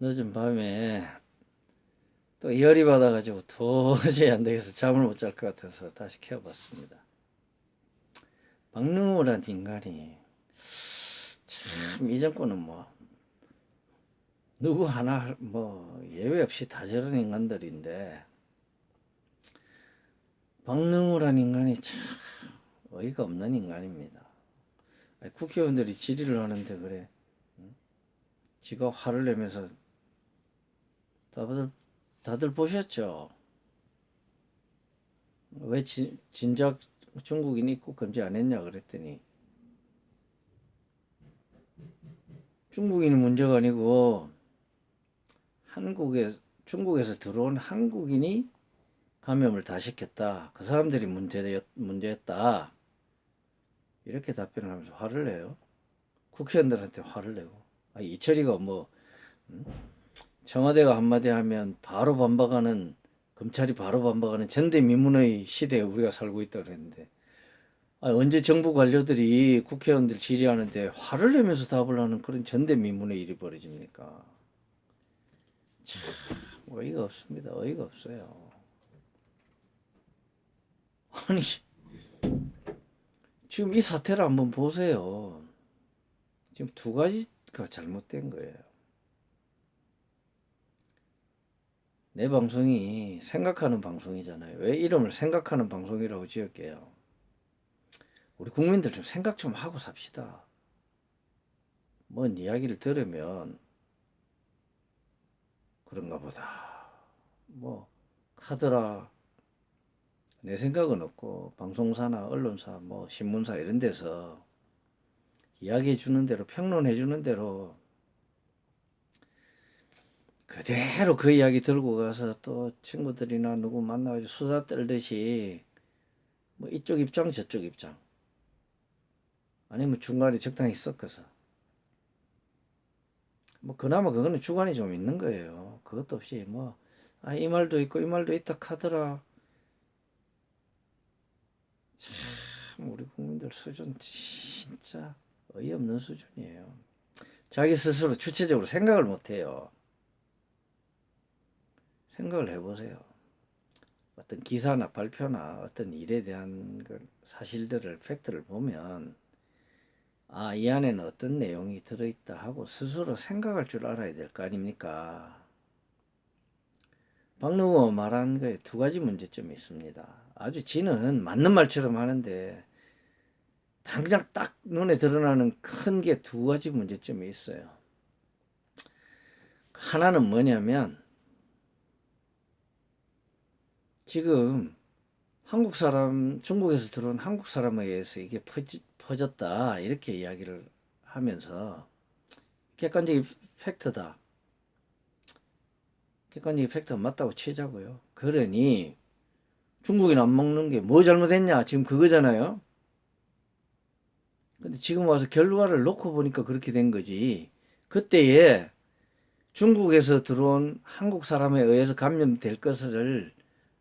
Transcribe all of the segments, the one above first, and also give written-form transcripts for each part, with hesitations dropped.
늦은 밤에 또 열이 받아가지고 도저히 안 되겠어. 잠을 못 잘 것 같아서 다시 켜봤습니다. 박능호란 인간이 참 이전 거는 뭐 누구 하나 뭐 예외 없이 다 저런 인간들인데 박능호란 인간이 참 어이가 없는 인간입니다. 아니, 국회의원들이 질의를 하는데 그래 지가 화를 내면서 다들 보셨죠? 왜 진작 중국인 입국 금지 안 했냐 그랬더니 중국인이 문제가 아니고 중국에서 들어온 한국인이 감염을 다 시켰다. 그 사람들이 문제였다. 이렇게 답변을 하면서 화를 내요. 국회의원들한테 화를 내고. 이철이가 뭐 청와대가 한마디 하면 바로 반박하는 검찰이 바로 반박하는 전대미문의 시대에 우리가 살고 있다 그랬는데 언제 정부 관료들이 국회의원들 질의하는데 화를 내면서 답을 하는 그런 전대미문의 일이 벌어집니까? 참 어이가 없습니다. 어이가 없어요. 아니 지금 이 사태를 한번 보세요. 지금 두 가지가 잘못된 거예요. 내 방송이 생각하는 방송이잖아요. 왜 이름을 생각하는 방송이라고 지을게요? 우리 국민들 좀 생각 좀 하고 삽시다. 뭔 이야기를 들으면 그런가 보다. 뭐 카더라 내 생각은 없고 방송사나 언론사 뭐 신문사 이런 데서 이야기해 주는 대로 평론해 주는 대로 그대로 그 이야기 들고 가서 또 친구들이나 누구 만나가지고 수다 떨듯이 뭐 이쪽 입장 저쪽 입장 아니면 중간에 적당히 섞어서 뭐 그나마 그거는 주관이 좀 있는 거예요. 그것도 없이 뭐 이 말도 있고 이 말도 있다 카더라. 참 우리 국민들 수준 진짜 어이없는 수준이에요. 자기 스스로 주체적으로 생각을 못해요. 생각을 해보세요. 어떤 기사나 발표나 어떤 일에 대한 사실들을 팩트를 보면 이 안에는 어떤 내용이 들어있다 하고 스스로 생각할 줄 알아야 될 거 아닙니까? 박능호 말한 거에 두 가지 문제점이 있습니다. 아주 지는 맞는 말처럼 하는데 당장 딱 눈에 드러나는 큰 게 두 가지 문제점이 있어요. 하나는 뭐냐면 지금 한국 사람, 중국에서 들어온 한국 사람에 의해서 이게 퍼졌다 이렇게 이야기를 하면서 객관적인 팩트다. 객관적인 팩트가 맞다고 치자고요. 그러니 중국인 안 먹는 게 뭐 잘못했냐 지금 그거잖아요. 근데 지금 와서 결과를 놓고 보니까 그렇게 된 거지. 그때에 중국에서 들어온 한국 사람에 의해서 감염될 것을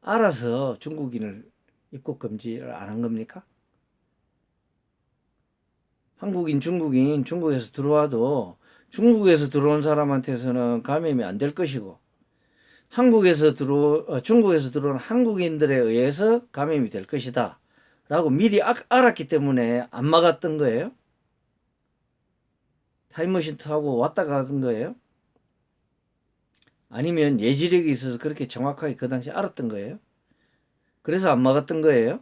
알아서 중국인을 입국 금지를 안 한 겁니까? 한국인, 중국인, 중국에서 들어와도 중국에서 들어온 사람한테서는 감염이 안 될 것이고 중국에서 들어온 한국인들에 의해서 감염이 될 것이다. 라고 미리 알았기 때문에 안 막았던 거예요? 타임머신 타고 왔다 가던 거예요? 아니면 예지력이 있어서 그렇게 정확하게 그 당시 알았던 거예요? 그래서 안 막았던 거예요?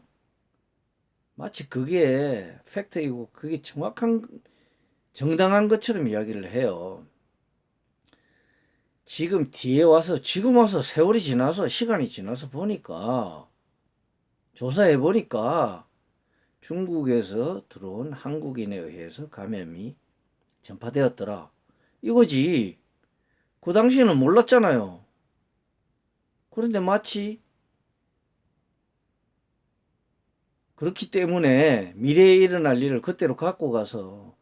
마치 그게 팩트이고 그게 정당한 것처럼 이야기를 해요. 지금 와서 세월이 지나서 시간이 지나서 보니까 조사해 보니까 중국에서 들어온 한국인에 의해서 감염이 전파되었더라. 이거지. 그 당시에는 몰랐잖아요. 그런데 마치 그렇기 때문에 미래에 일어날 일을 그때로 갖고 가서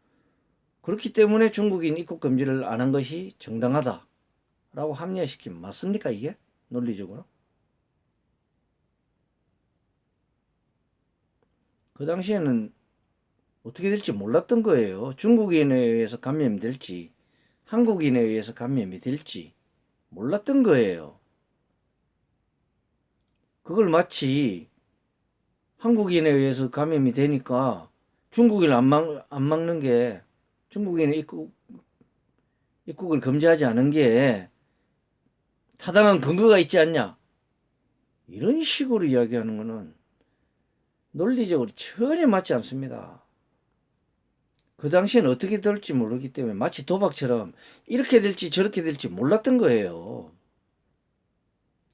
그렇기 때문에 중국인 입국 금지를 안 한 것이 정당하다라고 합리화시키면 맞습니까 이게? 논리적으로? 그 당시에는 어떻게 될지 몰랐던 거예요. 중국인에 의해서 감염될지 한국인에 의해서 감염이 될지 몰랐던 거예요. 그걸 마치 한국인에 의해서 감염이 되니까 중국인을 안 막는 게, 중국인의 입국을 금지하지 않은 게 타당한 근거가 있지 않냐, 이런 식으로 이야기하는 것은 논리적으로 전혀 맞지 않습니다. 그 당시에는 어떻게 될지 모르기 때문에 마치 도박처럼 이렇게 될지 저렇게 될지 몰랐던 거예요.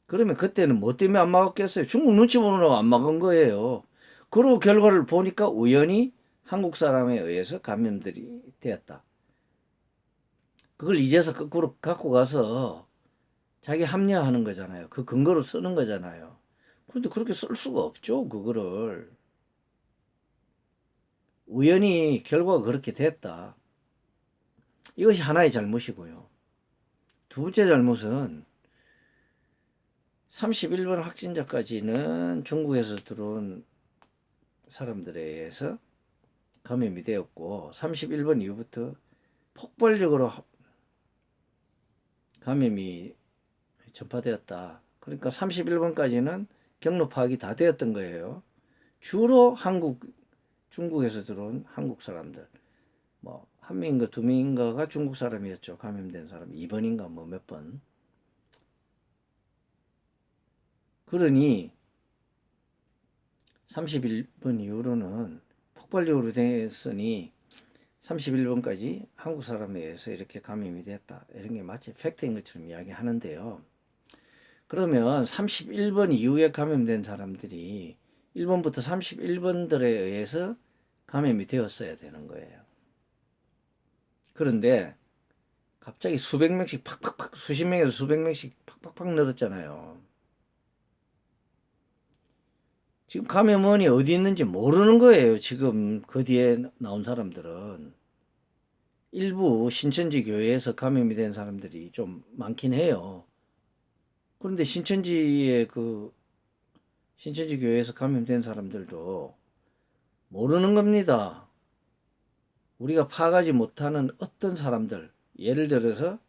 그러면 그때는 뭐 때문에 안 막았겠어요? 중국 눈치 보느라고 안 막은 거예요. 그리고 결과를 보니까 우연히 한국 사람에 의해서 감염들이 되었다. 그걸 이제서 거꾸로 갖고 가서 자기 합리화하는 거잖아요. 그 근거로 쓰는 거잖아요. 그런데 그렇게 쓸 수가 없죠, 그거를. 우연히 결과가 그렇게 됐다. 이것이 하나의 잘못이고요. 두 번째 잘못은 31번 확진자까지는 중국에서 들어온 사람들에 의해서 감염이 되었고, 31번 이후부터 폭발적으로 감염이 전파되었다. 그러니까 31번까지는 경로 파악이 다 되었던 거예요. 주로 중국에서 들어온 한국 사람들, 뭐 한 명인가 두 명인가가 중국 사람이었죠. 감염된 사람 2번인가 뭐 몇 번. 그러니 31번 이후로는 폭발적으로 됐으니 31번까지 한국 사람에 의해서 이렇게 감염이 됐다, 이런 게 마치 팩트인 것처럼 이야기하는데요. 그러면 31번 이후에 감염된 사람들이 1번부터 31번들에 의해서 감염이 되었어야 되는 거예요. 그런데 갑자기 수백 명씩 팍팍팍, 수십 명에서 수백 명씩 팍팍팍 늘었잖아요. 지금 감염원이 어디 있는지 모르는 거예요. 지금 그 뒤에 나온 사람들은. 일부 신천지 교회에서 감염이 된 사람들이 좀 많긴 해요. 그런데 신천지 교회에서 감염된 사람들도 모르는 겁니다. 우리가 파악하지 못하는 어떤 사람들, 예를 들어서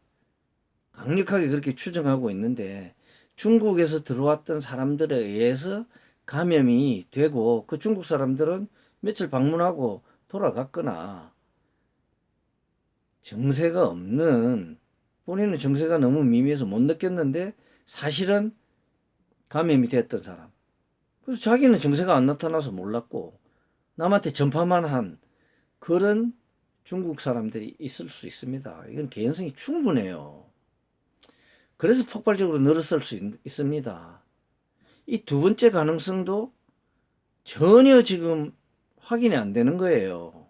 강력하게 그렇게 추정하고 있는데, 중국에서 들어왔던 사람들에 의해서 감염이 되고 그 중국 사람들은 며칠 방문하고 돌아갔거나, 증세가 없는, 본인은 증세가 너무 미미해서 못 느꼈는데 사실은 감염이 됐던 사람, 그래서 자기는 증세가 안 나타나서 몰랐고 남한테 전파만 한 그런 중국 사람들이 있을 수 있습니다. 이건 개연성이 충분해요. 그래서 폭발적으로 늘었을 수 있습니다. 이 두 번째 가능성도 전혀 지금 확인이 안 되는 거예요.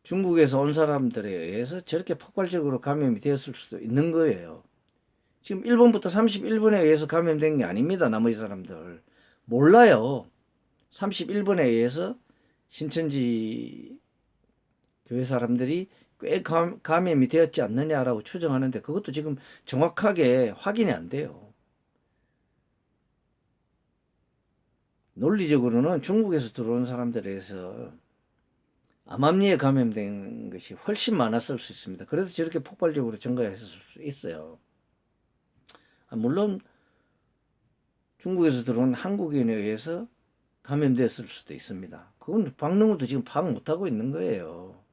중국에서 온 사람들에 의해서 저렇게 폭발적으로 감염이 되었을 수도 있는 거예요. 지금 1번부터 31번에 의해서 감염된 게 아닙니다. 나머지 사람들 몰라요. 31번에 의해서 신천지 교회 사람들이 꽤 감염이 되었지 않느냐라고 추정하는데, 그것도 지금 정확하게 확인이 안 돼요. 논리적으로는 중국에서 들어온 사람들에 의해서 암암리에 감염된 것이 훨씬 많았을 수 있습니다. 그래서 저렇게 폭발적으로 증가했을 수 있어요. 물론 중국에서 들어온 한국인에 의해서 감염됐을 수도 있습니다. 그건 박능우도 지금 파악 못하고 있는 거예요.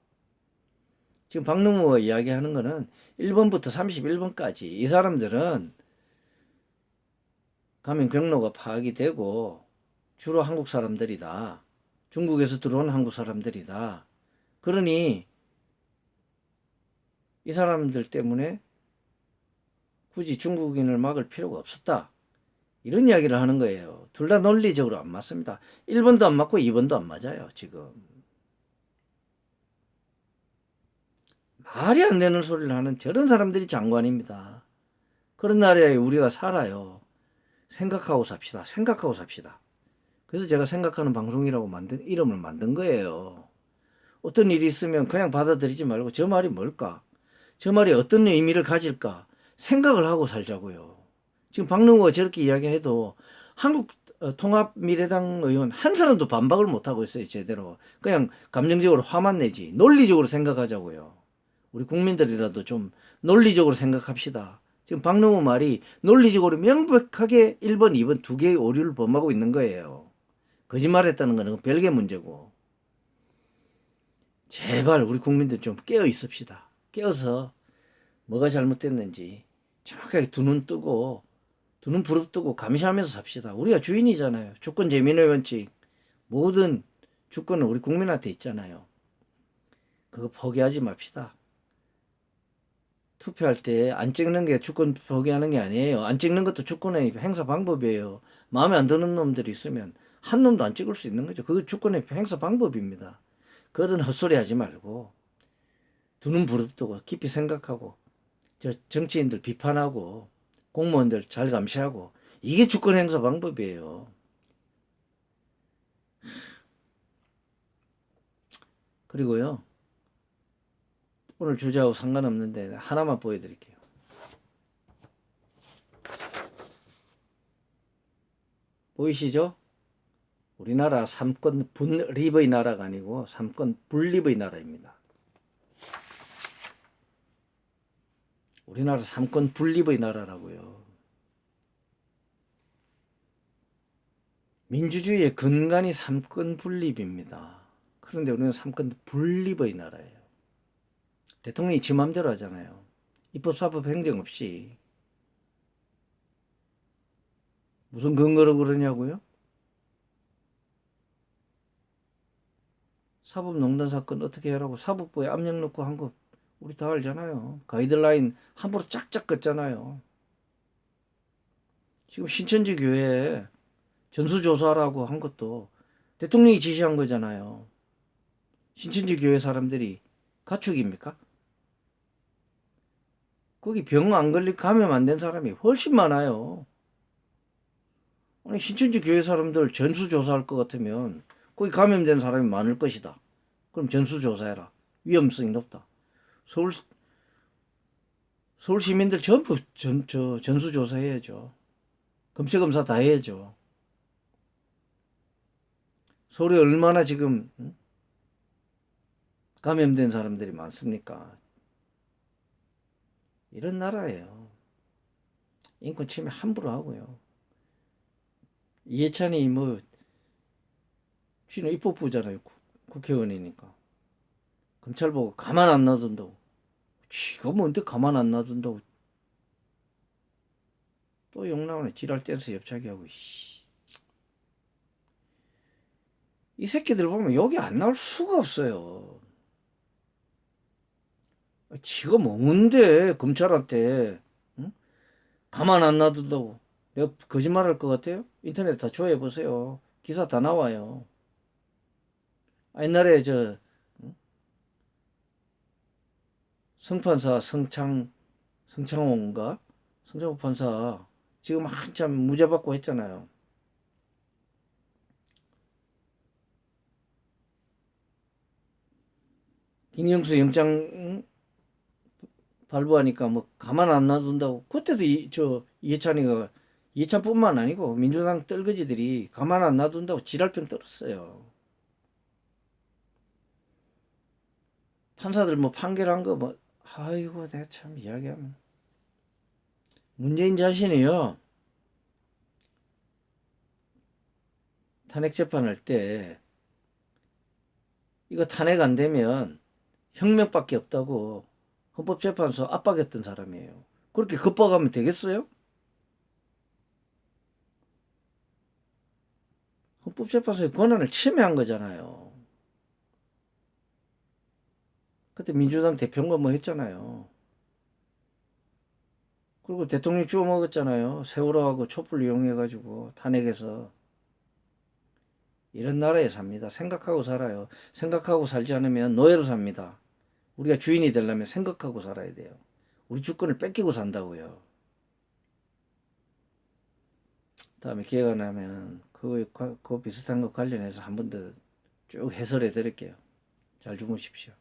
지금 박능우가 이야기하는 거는 1번부터 31번까지 이 사람들은 감염 경로가 파악이 되고 주로 한국 사람들이다. 중국에서 들어온 한국 사람들이다. 그러니 이 사람들 때문에 굳이 중국인을 막을 필요가 없었다, 이런 이야기를 하는 거예요. 둘 다 논리적으로 안 맞습니다. 1번도 안 맞고 2번도 안 맞아요. 지금 말이 안 되는 소리를 하는 저런 사람들이 장관입니다. 그런 나라에 우리가 살아요. 생각하고 삽시다. 생각하고 삽시다. 그래서 제가 생각하는 방송이라고 이름을 만든 거예요. 어떤 일이 있으면 그냥 받아들이지 말고 저 말이 뭘까? 저 말이 어떤 의미를 가질까? 생각을 하고 살자고요. 지금 박능호가 저렇게 이야기해도 통합미래당 의원 한 사람도 반박을 못하고 있어요. 제대로. 그냥 감정적으로 화만 내지. 논리적으로 생각하자고요. 우리 국민들이라도 좀 논리적으로 생각합시다. 지금 박능우 말이 논리적으로 명백하게 1번, 2번 두 개의 오류를 범하고 있는 거예요. 거짓말했다는 거는 별개 문제고. 제발 우리 국민들 좀 깨어 있읍시다. 깨어서 뭐가 잘못됐는지 정확하게 두 눈 뜨고 두 눈 부릅뜨고 감시하면서 삽시다. 우리가 주인이잖아요. 주권 재민의 원칙. 모든 주권은 우리 국민한테 있잖아요. 그거 포기하지 맙시다. 투표할 때 안 찍는 게 주권 포기하는 게 아니에요. 안 찍는 것도 주권의 행사 방법이에요. 마음에 안 드는 놈들이 있으면 한 놈도 안 찍을 수 있는 거죠. 그게 주권의 행사 방법입니다. 그런 헛소리 하지 말고 두 눈 부릅뜨고 깊이 생각하고 저 정치인들 비판하고 공무원들 잘 감시하고 이게 주권 행사 방법이에요. 그리고요. 오늘 주제하고 상관없는데 하나만 보여드릴게요. 보이시죠? 우리나라 삼권 분립의 나라가 아니고 삼권 분립의 나라입니다. 우리나라 삼권 분립의 나라라고요. 민주주의의 근간이 삼권 분립입니다. 그런데 우리는 삼권 분립의 나라예요. 대통령이 지 맘대로 하잖아요. 입법, 사법, 행정 없이. 무슨 근거로 그러냐고요? 사법농단 사건 어떻게 하라고 사법부에 압력 넣고 한 거 우리 다 알잖아요. 가이드라인 함부로 짝짝 긋잖아요. 지금 신천지 교회에 전수조사라고 한 것도 대통령이 지시한 거잖아요. 신천지 교회 사람들이 가축입니까? 거기 병 안 걸리고 감염 안 된 사람이 훨씬 많아요. 아니 신천지 교회 사람들 전수조사할 것 같으면 거기 감염된 사람이 많을 것이다. 그럼 전수조사해라. 위험성이 높다. 서울 시민들 전부 전수조사해야죠. 검체검사 다 해야죠. 서울에 얼마나 지금 감염된 사람들이 많습니까? 이런 나라예요. 인권 침해 함부로 하고요. 이해찬이 뭐 지는 입법부잖아요. 국회의원이니까. 검찰 보고 가만 안 놔둔다고. 지가 뭔데 가만 안 놔둔다고. 또 욕 나오네. 지랄 댄스 옆차기 하고. 이 새끼들 보면 여기 안 나올 수가 없어요. 지가 뭔데 검찰한테 응? 가만 안 놔둔다고. 내가 거짓말할 것 같아요? 인터넷 다 조회해보세요. 기사 다 나와요. 옛날에 성판사 성창호인가? 성창호 판사 지금 한참 무죄 받고 했잖아요. 김경수 영장 발부하니까 뭐 가만 안 놔둔다고. 그때도 이해찬뿐만 아니고 민주당 떨거지들이 가만 안 놔둔다고 지랄병 떨었어요. 판사들 뭐 판결한 거 뭐 아이고 내가 참 이야기하면 문재인 자신이요 탄핵 재판할 때 이거 탄핵 안 되면 혁명밖에 없다고 헌법재판소 압박했던 사람이에요. 그렇게 겁박하면 되겠어요? 헌법재판소의 권한을 침해한 거잖아요. 그때 민주당 대표가 뭐 했잖아요. 그리고 대통령 주워 먹었잖아요. 세월호하고 촛불 이용해가지고 탄핵해서. 이런 나라에 삽니다. 생각하고 살아요. 생각하고 살지 않으면 노예로 삽니다. 우리가 주인이 되려면 생각하고 살아야 돼요. 우리 주권을 뺏기고 산다고요. 다음에 기회가 나면 그거 비슷한 거 관련해서 한 번 더 쭉 해설해 드릴게요. 잘 주무십시오.